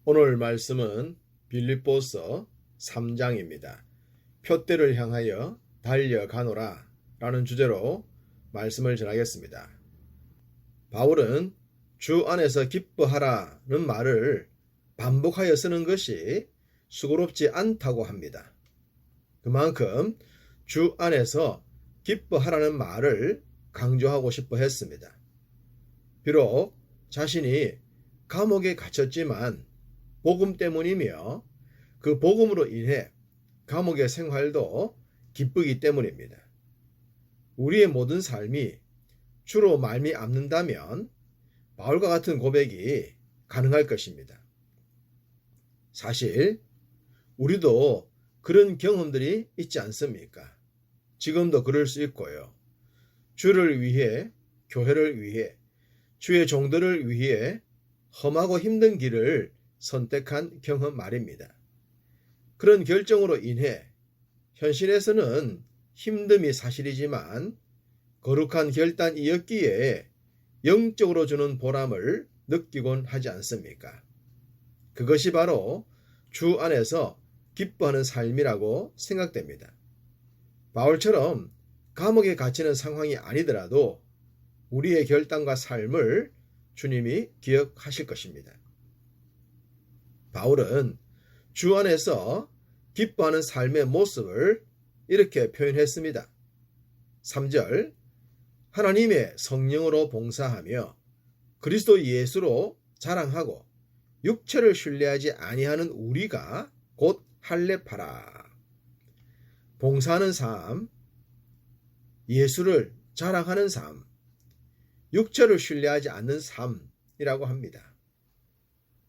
오늘 말씀은 빌립보서 3장입니다. 표대를 향하여 달려가노라 라는 주제로 말씀을 전하겠습니다. 바울은 주 안에서 기뻐하라는 말을 반복하여 쓰는 것이 수고롭지 않다고 합니다. 그만큼 주 안에서 기뻐하라는 말을 강조하고 싶어 했습니다. 비록 자신이 감옥에 갇혔지만 복음 때문이며 그 복음으로 인해 감옥의 생활도 기쁘기 때문입니다. 우리의 모든 삶이 주로 말미암는다면 바울과 같은 고백이 가능할 것입니다. 사실 우리도 그런 경험들이 있지 않습니까? 지금도 그럴 수 있고요. 주를 위해, 교회를 위해, 주의 종들을 위해 험하고 힘든 길을 선택한 경험 말입니다. 그런 결정으로 인해 현실에서는 힘듦이 사실이지만 거룩한 결단이었기에 영적으로 주는 보람을 느끼곤 하지 않습니까? 그것이 바로 주 안에서 기뻐하는 삶이라고 생각됩니다. 바울처럼 감옥에 갇히는 상황이 아니더라도 우리의 결단과 삶을 주님이 기억하실 것입니다. 바울은 주 안에서 기뻐하는 삶의 모습을 이렇게 표현했습니다. 3절 하나님의 성령으로 봉사하며 그리스도 예수로 자랑하고 육체를 신뢰하지 아니하는 우리가 곧 할례파라. 봉사하는 삶, 예수를 자랑하는 삶, 육체를 신뢰하지 않는 삶이라고 합니다.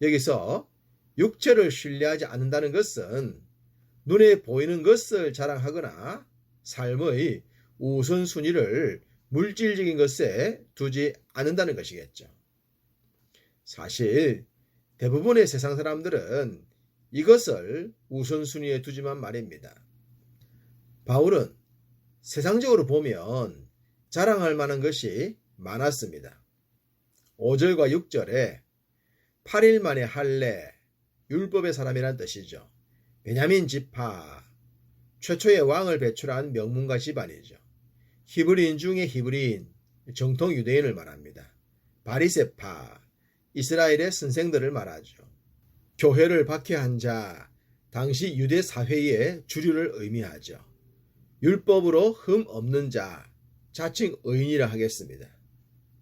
여기서 육체를 신뢰하지 않는다는 것은 눈에 보이는 것을 자랑하거나 삶의 우선순위를 물질적인 것에 두지 않는다는 것이겠죠. 사실 대부분의 세상 사람들은 이것을 우선순위에 두지만 말입니다. 바울은 세상적으로 보면 자랑할 만한 것이 많았습니다. 5절과 6절에 8일 만에 할례, 율법의 사람이란 뜻이죠. 베냐민 지파, 최초의 왕을 배출한 명문가 집안이죠. 히브리인 중에 히브리인, 정통 유대인을 말합니다. 바리새파, 이스라엘의 선생들을 말하죠. 교회를 박해한 자, 당시 유대 사회의 주류를 의미하죠. 율법으로 흠 없는 자, 자칭 의인이라 하겠습니다.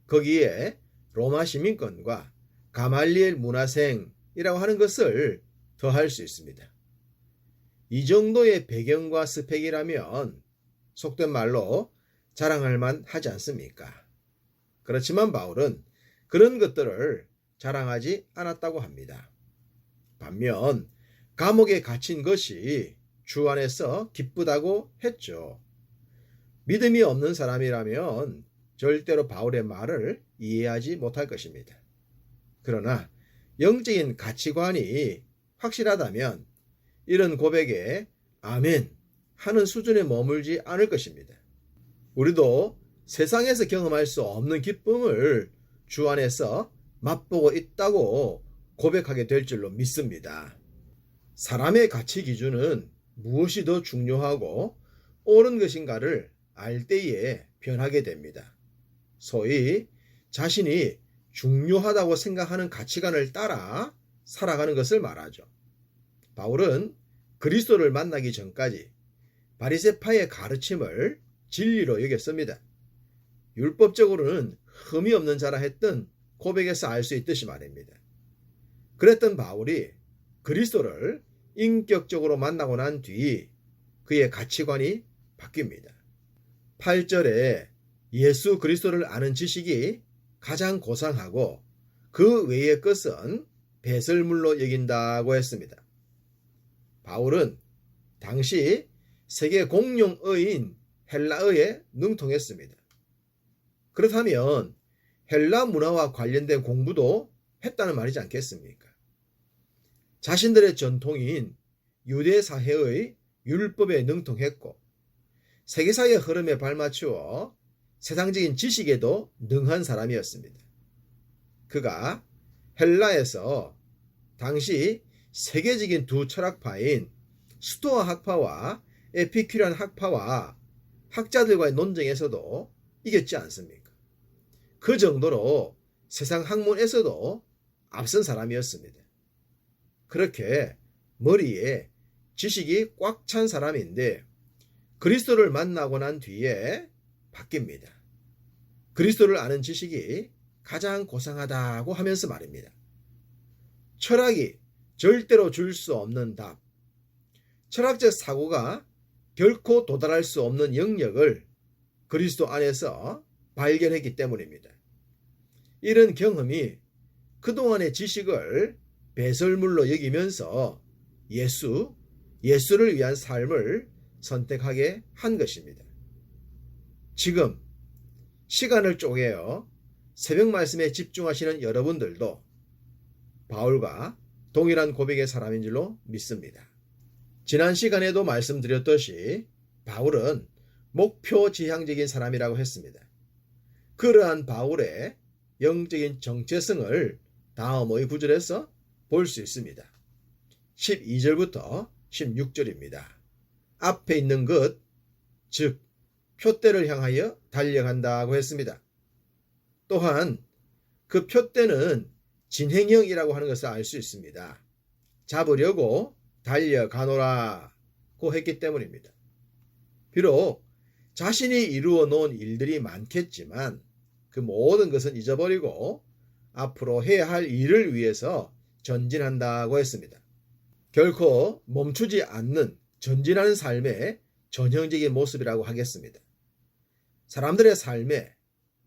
거기에 로마 시민권과 가말리엘 문화생이라고 하는 것을 더할 수 있습니다. 이 정도의 배경과 스펙이라면 속된 말로 자랑할 만하지 않습니까? 그렇지만 바울은 그런 것들을 자랑하지 않았다고 합니다. 반면 감옥에 갇힌 것이 주 안에서 기쁘다고 했죠. 믿음이 없는 사람이라면 절대로 바울의 말을 이해하지 못할 것입니다. 그러나 영적인 가치관이 확실하다면 이런 고백에 아멘 하는 수준에 머물지 않을 것입니다. 우리도 세상에서 경험할 수 없는 기쁨을 주 안에서 맛보고 있다고 고백하게 될 줄로 믿습니다. 사람의 가치 기준은 무엇이 더 중요하고 옳은 것인가를 알 때에 변하게 됩니다. 소위 자신이 중요하다고 생각하는 가치관을 따라 살아가는 것을 말하죠. 바울은 그리스도를 만나기 전까지 바리새파의 가르침을 진리로 여겼습니다. 율법적으로는 흠이 없는 자라 했던 고백에서 알 수 있듯이 말입니다. 그랬던 바울이 그리스도를 인격적으로 만나고 난 뒤 그의 가치관이 바뀝니다. 8절에 예수 그리스도를 아는 지식이 가장 고상하고 그 외의 것은 배설물로 여긴다고 했습니다. 바울은 당시 세계 공용어인 헬라어에 능통했습니다. 그렇다면 헬라 문화와 관련된 공부도 했다는 말이지 않겠습니까? 자신들의 전통인 유대 사회의 율법에 능통했고 세계사의 흐름에 발맞추어 세상적인 지식에도 능한 사람이었습니다. 그가 헬라에서 당시 세계적인 두 철학파인 스토아 학파와 에피큐리안 학파와 학자들과의 논쟁에서도 이겼지 않습니까? 그 정도로 세상 학문에서도 앞선 사람이었습니다. 그렇게 머리에 지식이 꽉 찬 사람인데 그리스도를 만나고 난 뒤에 바뀝니다. 그리스도를 아는 지식이 가장 고상하다고 하면서 말입니다. 철학이 절대로 줄 수 없는 답, 철학적 사고가 결코 도달할 수 없는 영역을 그리스도 안에서 발견했기 때문입니다. 이런 경험이 그동안의 지식을 배설물로 여기면서 예수를 위한 삶을 선택하게 한 것입니다. 지금 시간을 쪼개어 새벽 말씀에 집중하시는 여러분들도 바울과 동일한 고백의 사람인 줄로 믿습니다. 지난 시간에도 말씀드렸듯이 바울은 목표 지향적인 사람이라고 했습니다. 그러한 바울의 영적인 정체성을 다음의 구절에서 볼 수 있습니다. 12절부터 16절입니다. 앞에 있는 것, 즉 표대를 향하여 달려간다고 했습니다. 또한 그 표대는 진행형이라고 하는 것을 알 수 있습니다. 잡으려고 달려가노라고 했기 때문입니다. 비록 자신이 이루어 놓은 일들이 많겠지만 그 모든 것은 잊어버리고 앞으로 해야 할 일을 위해서 전진한다고 했습니다. 결코 멈추지 않는 전진하는 삶의 전형적인 모습이라고 하겠습니다. 사람들의 삶에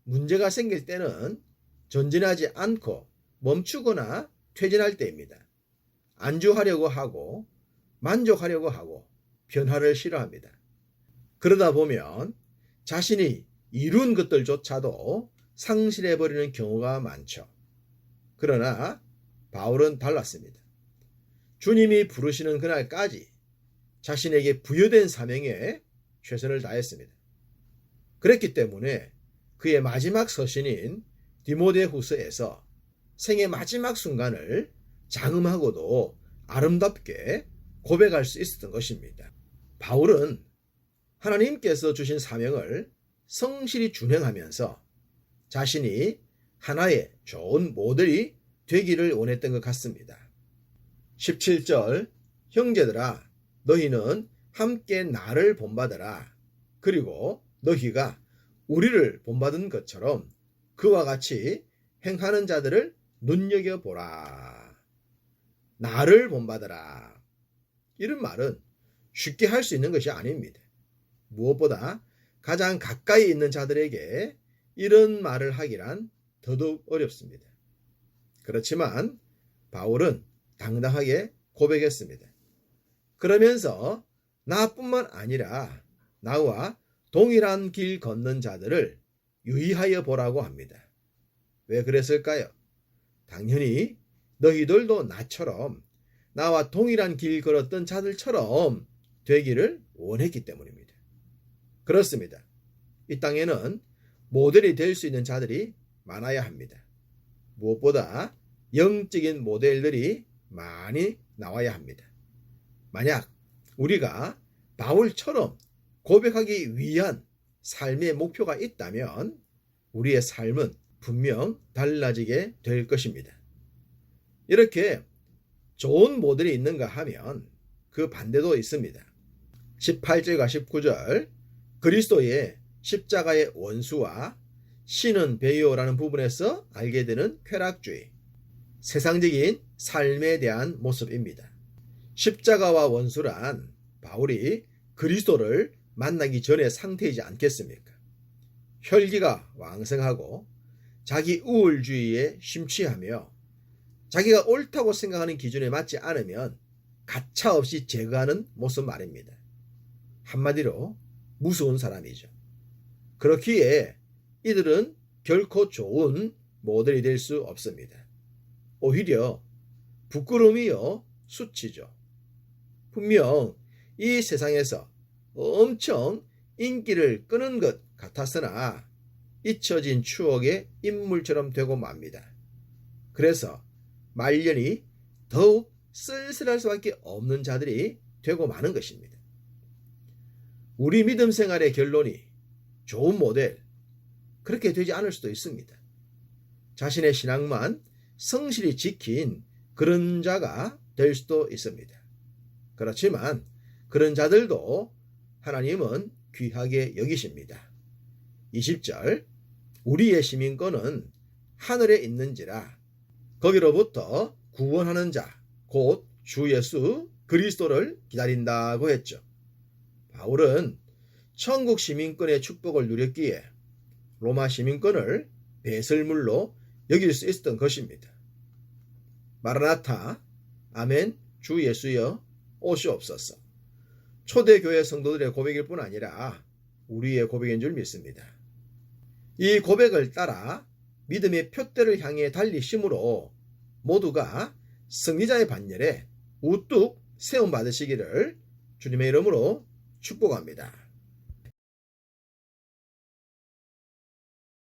문제가 생길 때는 전진하지 않고 멈추거나 퇴진할 때입니다. 안주하려고 하고 만족하려고 하고 변화를 싫어합니다. 그러다 보면 자신이 이룬 것들조차도 상실해버리는 경우가 많죠. 그러나 바울은 달랐습니다. 주님이 부르시는 그날까지 자신에게 부여된 사명에 최선을 다했습니다. 그랬기 때문에 그의 마지막 서신인 디모데후서에서 생의 마지막 순간을 장엄하고도 아름답게 고백할 수 있었던 것입니다. 바울은 하나님께서 주신 사명을 성실히 준행하면서 자신이 하나의 좋은 모델이 되기를 원했던 것 같습니다. 17절 형제들아 너희는 함께 나를 본받으라. 그리고 너희가 우리를 본받은 것처럼 그와 같이 행하는 자들을 눈여겨보라. 나를 본받으라. 이런 말은 쉽게 할 수 있는 것이 아닙니다. 무엇보다 가장 가까이 있는 자들에게 이런 말을 하기란 더더욱 어렵습니다. 그렇지만 바울은 당당하게 고백했습니다. 그러면서 나뿐만 아니라 나와 동일한 길 걷는 자들을 유의하여 보라고 합니다. 왜 그랬을까요? 당연히 너희들도 나처럼 나와 동일한 길 걸었던 자들처럼 되기를 원했기 때문입니다. 그렇습니다. 이 땅에는 모델이 될 수 있는 자들이 많아야 합니다. 무엇보다 영적인 모델들이 많이 나와야 합니다. 만약 우리가 바울처럼 고백하기 위한 삶의 목표가 있다면 우리의 삶은 분명 달라지게 될 것입니다. 이렇게 좋은 모델이 있는가 하면 그 반대도 있습니다. 18절과 19절 그리스도의 십자가의 원수와 신은 배요라는 부분에서 알게 되는 쾌락주의, 세상적인 삶에 대한 모습입니다. 십자가와 원수란 바울이 그리스도를 만나기 전의 상태이지 않겠습니까? 혈기가 왕성하고 자기 우월주의에 심취하며 자기가 옳다고 생각하는 기준에 맞지 않으면 가차없이 제거하는 모습 말입니다. 한마디로 무서운 사람이죠. 그렇기에 이들은 결코 좋은 모델이 될 수 없습니다. 오히려 부끄러움이요 수치죠. 분명 이 세상에서 엄청 인기를 끄는 것 같았으나 잊혀진 추억의 인물처럼 되고 맙니다. 그래서 말년이 더욱 쓸쓸할 수밖에 없는 자들이 되고 마는 것입니다. 우리 믿음 생활의 결론이 좋은 모델, 그렇게 되지 않을 수도 있습니다. 자신의 신앙만 성실히 지킨 그런 자가 될 수도 있습니다. 그렇지만 그런 자들도 하나님은 귀하게 여기십니다. 20절, 우리의 시민권은 하늘에 있는지라 거기로부터 구원하는 자, 곧 주 예수 그리스도를 기다린다고 했죠. 바울은 천국 시민권의 축복을 누렸기에 로마 시민권을 배설물로 여길 수 있었던 것입니다. 마라나타, 아멘, 주 예수여 오시옵소서. 초대교회 성도들의 고백일 뿐 아니라 우리의 고백인 줄 믿습니다. 이 고백을 따라 믿음의 표대를 향해 달리심으로 모두가 승리자의 반열에 우뚝 세움 받으시기를 주님의 이름으로 축복합니다.